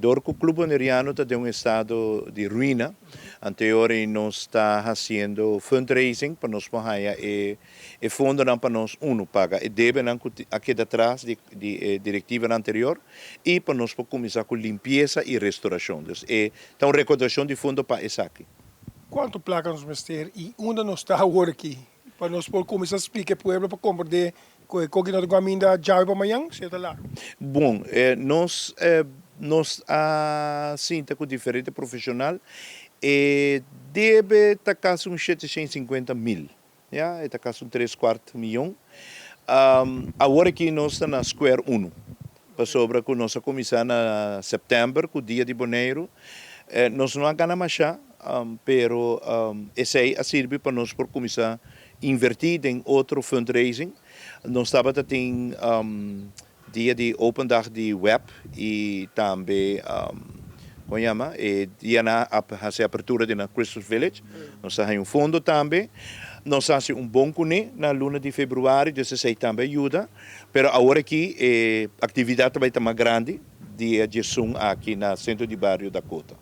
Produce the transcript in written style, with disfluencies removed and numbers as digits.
Dorco Clube Oneriano está em estado de ruína. Anteriormente nós está fazendo fundraising para nós pagar e fundo não para nós paga e deve não aqui atrás de diretiva anterior e para nós começar com limpeza e restauração. Então recordação de fundo para essa aqui. Quanto placa nos mestre e onde nós está agora aqui? Para nós poder começar a explicar para o povo para compreender que nós vamos a já para amanhã, se lá. Bom, nós sinta com diferente profissional e deve estar quase uns 750 mil, já está quase uns 3/4 milhão. Agora que nós estamos na Square 1, para sobre que nós começar na setembro, com o dia de janeiro, nós não ganhamos mais, pero esse aí serve para nós por começar a invertir em outro fundraising. Nós estava tem dia de open dag de web e também como chama dia na a abertura de na Christmas Village. Nós temos fundo também. Nós temos bom cune na luna de fevereiro, 16 também ajuda. Pero agora aqui a atividade vai estar mais grande dia de aqui na centro de bairro Dakota.